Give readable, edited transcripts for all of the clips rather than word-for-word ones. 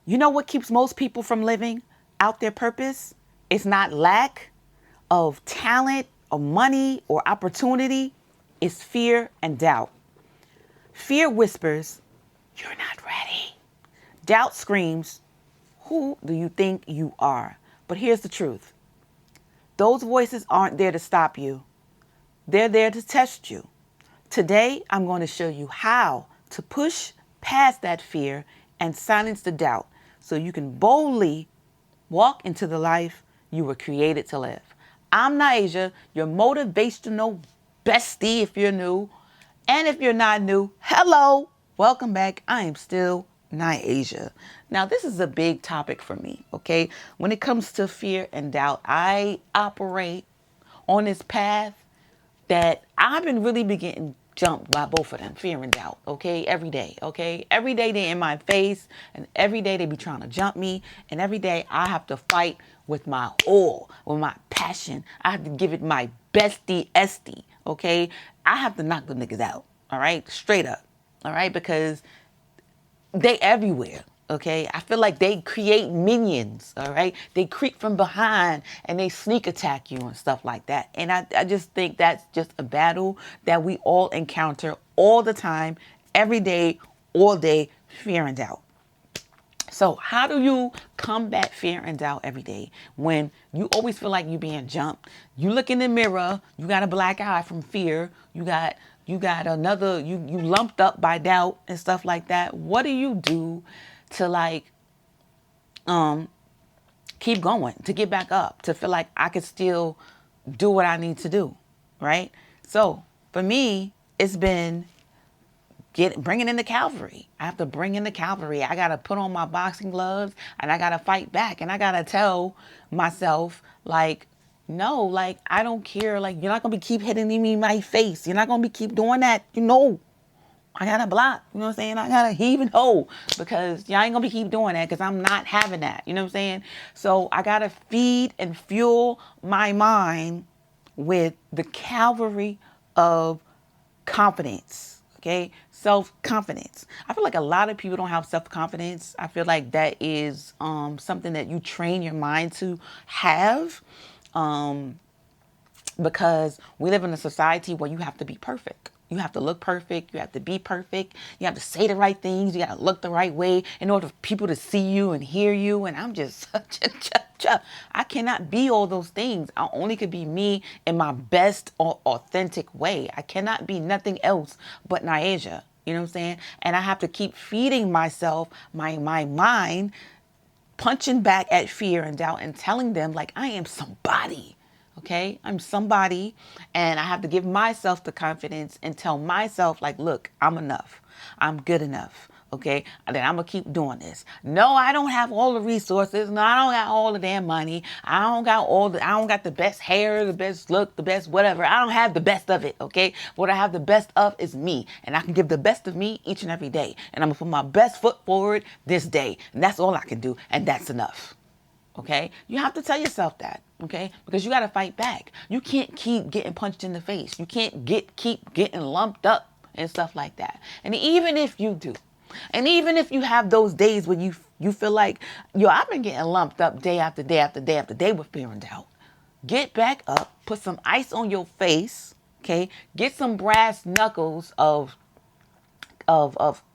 You know what keeps most people from living out their purpose? It's not lack of talent or money or opportunity. It's fear and doubt. Fear whispers, you're not ready. Doubt screams, who do you think you are? But here's the truth. Those voices aren't there to stop you. They're there to test you. Today, I'm going to show you how to push past that fear and silence the doubt so you can boldly walk into the life you were created to live. I'm Naija, your motivational bestie if you're new. And if you're not new, hello, welcome back. I am still Naija. Now, this is a big topic for me, okay? When it comes to fear and doubt, I operate on this path that I've been really getting jumped by both of them, fear and doubt, okay? Every day, okay? Every day they in my face, and every day they be trying to jump me, and every day I have to fight with my all, with my passion. I have to give it my bestie estie, okay? I have to knock the niggas out, all right? Straight up, all right? Because they everywhere. Okay, I feel like they create minions, all right? They creep from behind and they sneak attack you and stuff like that. And I just think that's just a battle that we all encounter all the time, every day, all day, fear and doubt. So how do you combat fear and doubt every day when you always feel like you're being jumped? You look in the mirror, you got a black eye from fear, you got another, you lumped up by doubt and stuff like that. What do you do to keep going, to get back up, to feel like I could still do what I need to do, right? So for me, it's been bringing in the cavalry. I have to bring in the cavalry. I got to put on my boxing gloves and I got to fight back. And I got to tell myself, like, no, like, I don't care. Like, you're not going to keep hitting me in my face. You're not going to keep doing that. You know, I got to block. You know what I'm saying? I got to heave and hold because y'all ain't going to keep doing that because I'm not having that. You know what I'm saying? So I got to feed and fuel my mind with the cavalry of confidence. Okay, self-confidence. I feel like a lot of people don't have self-confidence. I feel like that is something that you train your mind to have because we live in a society where you have to be perfect. You have to look perfect. You have to be perfect. You have to say the right things. You got to look the right way in order for people to see you and hear you. And I'm just I cannot be all those things. I only could be me in my best or authentic way. I cannot be nothing else but Naija. You know what I'm saying? And I have to keep feeding myself, my mind, punching back at fear and doubt and telling them like I am somebody. Okay, I'm somebody and I have to give myself the confidence and tell myself like, look, I'm enough. I'm good enough. Okay, and then I'm going to keep doing this. No, I don't have all the resources. No, I don't got all the damn money. I don't got the best hair, the best look, the best whatever. I don't have the best of it. Okay, what I have the best of is me. And I can give the best of me each and every day. And I'm going to put my best foot forward this day. And that's all I can do. And that's enough. Okay, you have to tell yourself that, okay, because you got to fight back. You can't keep getting punched in the face. You can't keep getting lumped up and stuff like that. And even if you do, and even if you have those days where you feel like, yo, I've been getting lumped up day after day after day after day with fear and doubt. Get back up, put some ice on your face, okay, get some brass knuckles of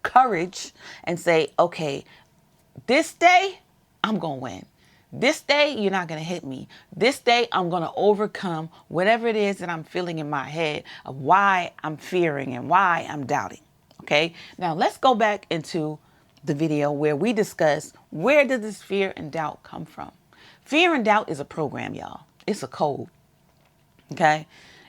courage and say, okay, this day I'm going to win. This day, you're not going to hit me. This day, I'm going to overcome whatever it is that I'm feeling in my head of why I'm fearing and why I'm doubting. Okay. Now let's go back into the video where we discuss where does this fear and doubt come from? Fear and doubt is a program, y'all. It's a code. Okay.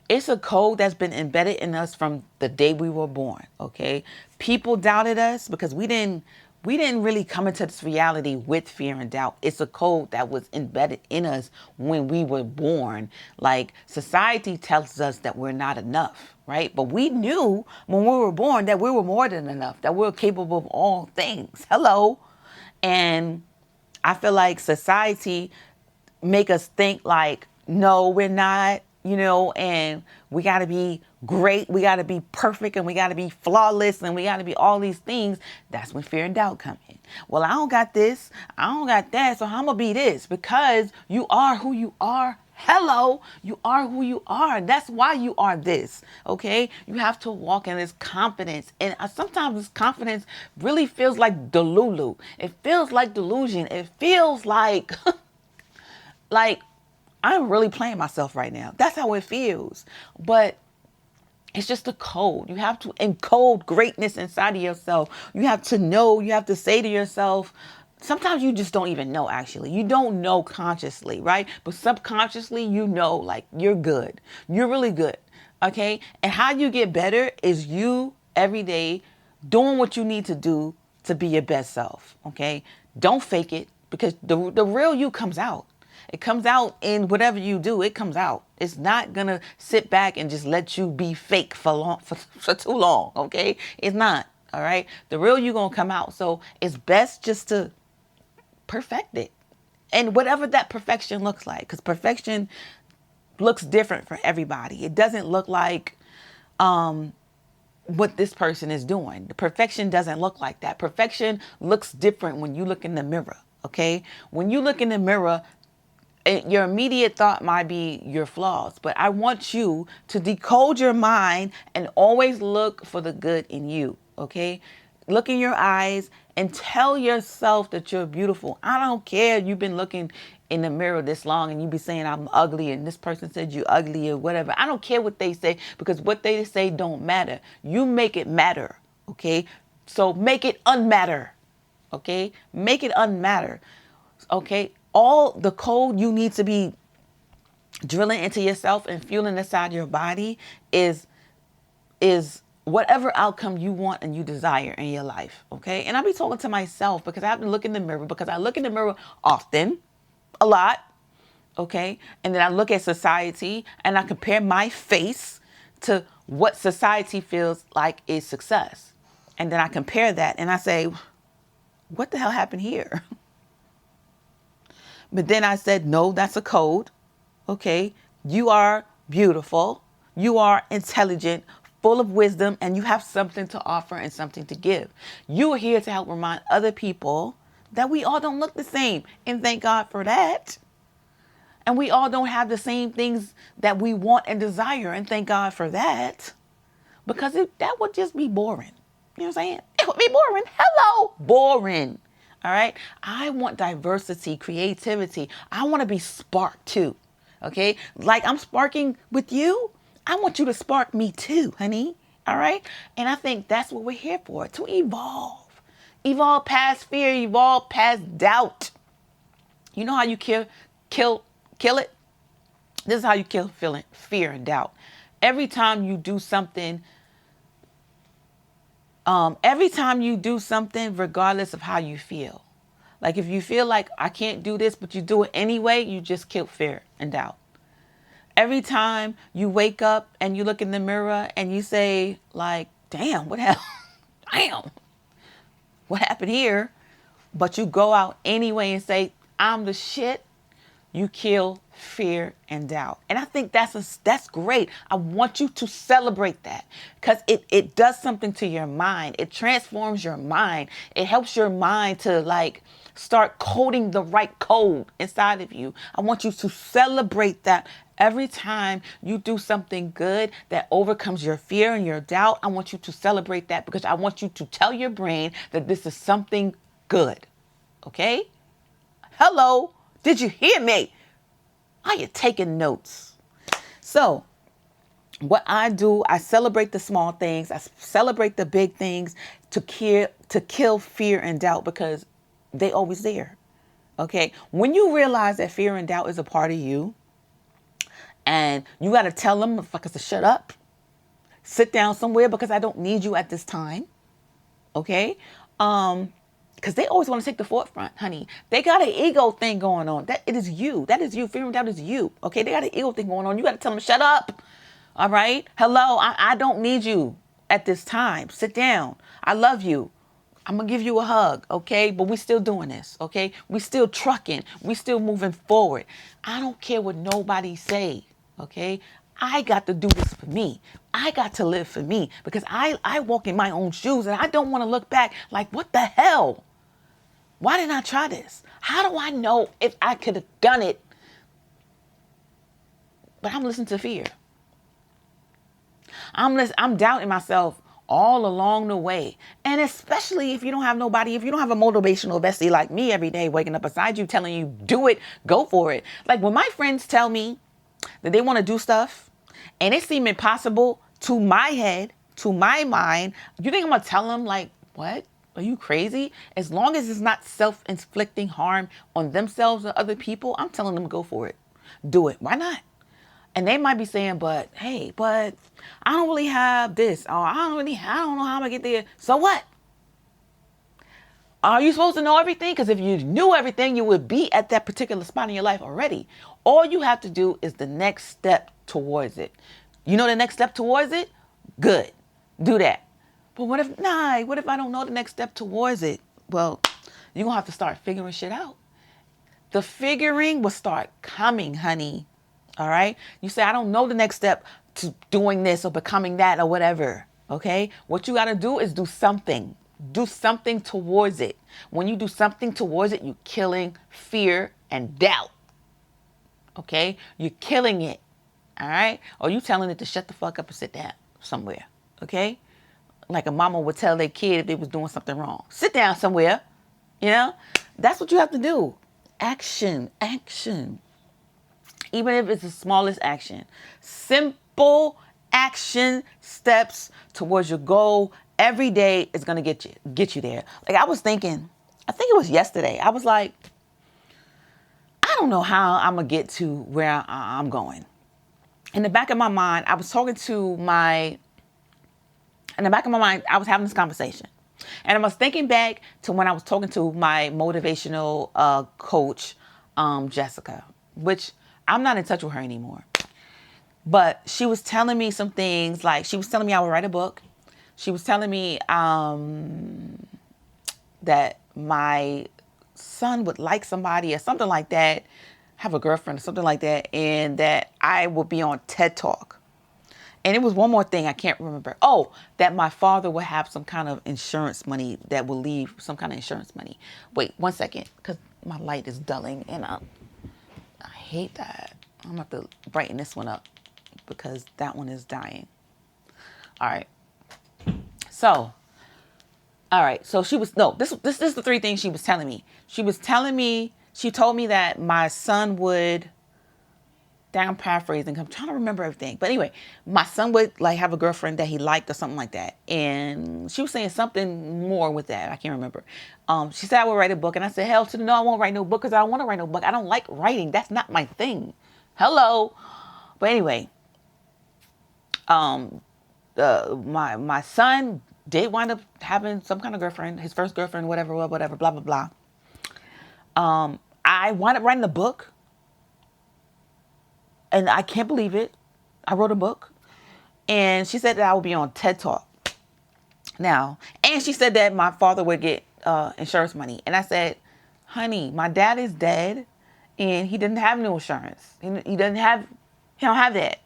It's a code that's been embedded in us from the day we were born. Okay. People doubted us because we didn't really come into this reality with fear and doubt. It's a code that was embedded in us when we were born. Like society tells us that we're not enough, right? But we knew when we were born that we were more than enough, that we're capable of all things. Hello. And I feel like society make us think like, no, we're not, you know, and we got to be great. We got to be perfect and we got to be flawless and we got to be all these things. That's when fear and doubt come in. Well, I don't got this. I don't got that. So I'm going to be this, because you are who you are. Hello, you are who you are. That's why you are this. Okay. You have to walk in this confidence. And sometimes this confidence really feels like delulu. It feels like delusion. It feels like, like I'm really playing myself right now. That's how it feels. But it's just a code. You have to encode greatness inside of yourself. You have to know, you have to say to yourself, sometimes you just don't even know, actually. You don't know consciously, right? But subconsciously, you know, like, you're good. You're really good. Okay. And how you get better is you every day doing what you need to do to be your best self. Okay. Don't fake it, because the real you comes out. It comes out in whatever you do. It comes out. It's not going to sit back and just let you be fake for too long. Okay. It's not. All right. The real you going to come out. So it's best just to perfect it. And whatever that perfection looks like, because perfection looks different for everybody. It doesn't look like what this person is doing. The perfection doesn't look like that. Perfection looks different when you look in the mirror. Okay. When you look in the mirror, your immediate thought might be your flaws, but I want you to decode your mind and always look for the good in you. Okay. Look in your eyes and tell yourself that you're beautiful. I don't care. You've been looking in the mirror this long and you be saying I'm ugly and this person said you're ugly or whatever. I don't care what they say, because what they say don't matter. You make it matter. Okay. So make it unmatter. Okay. Make it unmatter. Okay. All the code you need to be drilling into yourself and fueling inside your body is whatever outcome you want and you desire in your life. Okay. And I be talking to myself because I have to look in the mirror, because I look in the mirror often, a lot. Okay. And then I look at society and I compare my face to what society feels like is success. And then I compare that and I say, what the hell happened here? But then I said, no, that's a code. Okay. You are beautiful. You are intelligent, full of wisdom, and you have something to offer and something to give. You are here to help remind other people that we all don't look the same. And thank God for that. And we all don't have the same things that we want and desire. And thank God for that. Because that would just be boring. You know what I'm saying? It would be boring. Hello, boring. All right. I want diversity, creativity. I want to be sparked too. Okay. Like I'm sparking with you. I want you to spark me too, honey. All right. And I think that's what we're here for, to evolve. Evolve past fear, evolve past doubt. You know how you kill it? This is how you kill fear and doubt. Every time you do something, regardless of how you feel. Like if you feel like I can't do this, but you do it anyway, you just kill fear and doubt. Every time you wake up and you look in the mirror and you say like, damn, what happened? Damn, what happened here? But you go out anyway and say, I'm the shit. You kill fear and doubt. And I think that's great. I want you to celebrate that, because it does something to your mind. It transforms your mind. It helps your mind to like start coding the right code inside of you. I want you to celebrate that every time you do something good that overcomes your fear and your doubt. I want you to celebrate that, because I want you to tell your brain that this is something good. Okay? Hello. Did you hear me? Are you taking notes? So what I do, I celebrate the small things. I celebrate the big things to kill fear and doubt, because they always there. Okay. When you realize that fear and doubt is a part of you, and you got to tell them motherfuckers to shut up, sit down somewhere, because I don't need you at this time. Okay. Because they always want to take the forefront, honey. They got an ego thing going on. It is you. That is you. Fear and doubt is you. Okay. They got an ego thing going on. You got to tell them, shut up. All right. Hello. I don't need you at this time. Sit down. I love you. I'm going to give you a hug. Okay. But we still doing this. Okay. We still trucking. We still moving forward. I don't care what nobody say. Okay. I got to do this for me. I got to live for me, because I walk in my own shoes and I don't want to look back like, what the hell? Why didn't I try this? How do I know if I could have done it? But I'm listening to fear. I'm doubting myself all along the way. And especially if you don't have nobody, if you don't have a motivational bestie like me every day waking up beside you telling you, do it, go for it. Like when my friends tell me that they want to do stuff and it seems impossible to my head, to my mind, you think I'm going to tell them like, what? Are you crazy? As long as it's not self-inflicting harm on themselves or other people, I'm telling them go for it. Do it. Why not? And they might be saying, but hey, but I don't really have this. Or I don't know how I'm going to get there. So what? Are you supposed to know everything? Because if you knew everything, you would be at that particular spot in your life already. All you have to do is the next step towards it. You know the next step towards it? Good. Do that. But what if I don't know the next step towards it? Well, you're going to have to start figuring shit out. The figuring will start coming, honey. All right. You say, I don't know the next step to doing this or becoming that or whatever. Okay. What you got to do is do something. Do something towards it. When you do something towards it, you're killing fear and doubt. Okay. You're killing it. All right. Or you telling it to shut the fuck up and sit down somewhere. Okay. Like a mama would tell their kid if they was doing something wrong. Sit down somewhere. You know, that's what you have to do. Action. Even if it's the smallest action. Simple action steps towards your goal every day is going to get you there. Like I was thinking, I think it was yesterday. I was like, I don't know how I'm going to get to where I'm going. In the back of my mind, I was having this conversation. And I was thinking back to when I was talking to my motivational coach, Jessica, which I'm not in touch with her anymore. But she was telling me some things, like she was telling me I would write a book. She was telling me that my son would like somebody or something like that, have a girlfriend or something like that, and that I would be on TED Talk. And it was one more thing I can't remember. Oh, that my father would have some kind of insurance money that will leave some kind of insurance money. Wait, 1 second, because my light is dulling and I hate that. I'm going to have to brighten this one up because that one is dying. All right. So she was, this is the three things she was telling me. She told me that my son would, I'm paraphrasing, I'm trying to remember everything. But anyway, my son would like have a girlfriend that he liked or something like that. And she was saying something more with that. I can't remember. She said I would write a book. And I said, hell to the no, I won't write no book because I don't want to write no book. I don't like writing. That's not my thing. Hello. But anyway, my son did wind up having some kind of girlfriend, his first girlfriend, whatever, blah, blah, blah. I wound up writing a book. And I can't believe it. I wrote a book. And she said that I would be on TED Talk. Now, and she said that my father would get insurance money. And I said, honey, my dad is dead. And he didn't have no insurance. He don't have that.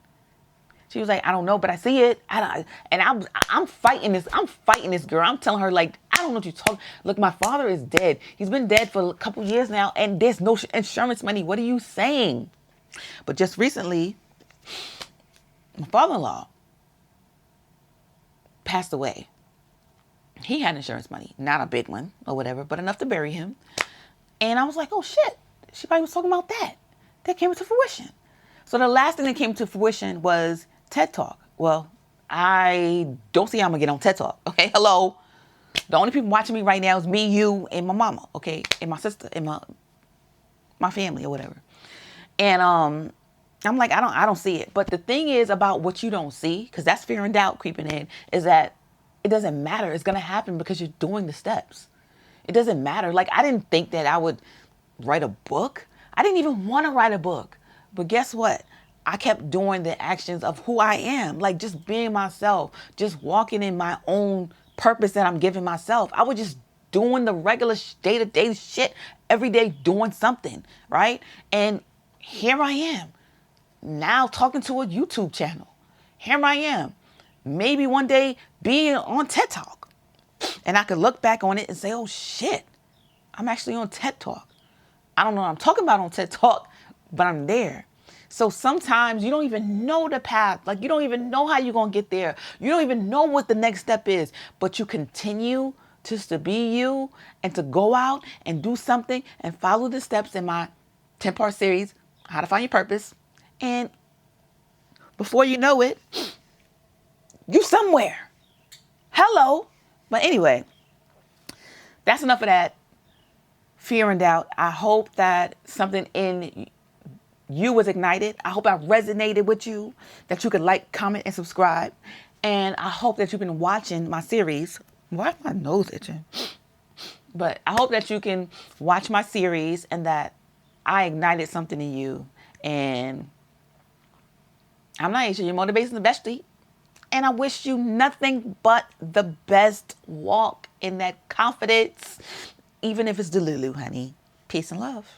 She was like, I don't know, but I see it. I'm fighting this. I'm fighting this girl. I'm telling her, like, I don't know what you're talking. Look, my father is dead. He's been dead for a couple years now. And there's no insurance money. What are you saying? But just recently, my father-in-law passed away. He had insurance money, not a big one or whatever, but enough to bury him. And I was like, oh shit, she probably was talking about that. That came into fruition. So the last thing that came to fruition was TED Talk. Well, I don't see how I'm gonna get on TED Talk. Okay, hello. The only people watching me right now is me, you, and my mama. Okay, and my sister, and my family or whatever. And I'm like, I don't see it. But the thing is about what you don't see, because that's fear and doubt creeping in, is that it doesn't matter. It's going to happen because you're doing the steps. It doesn't matter. Like, I didn't think that I would write a book. I didn't even want to write a book. But guess what? I kept doing the actions of who I am. Like, just being myself. Just walking in my own purpose that I'm giving myself. I was just doing the regular day-to-day shit every day, doing something, right? And here I am now talking to a YouTube channel. Here I am. Maybe one day being on TED Talk. And I could look back on it and say, oh shit, I'm actually on TED Talk. I don't know what I'm talking about on TED Talk, but I'm there. So sometimes you don't even know the path. Like you don't even know how you're going to get there. You don't even know what the next step is, but you continue just to be you and to go out and do something and follow the steps in my 10-part series, How to Find Your Purpose. And before you know it, you somewhere. Hello. But anyway, that's enough of that fear and doubt. I hope that something in you was ignited. I hope I resonated with you, that you could like, comment, and subscribe. And I hope that you've been watching my series. Why is my nose itching? But I hope that you can watch my series and that I ignited something in you. And I'm not sure your motivation is the best street. And I wish you nothing but the best. Walk in that confidence, even if it's delulu, honey. Peace and love.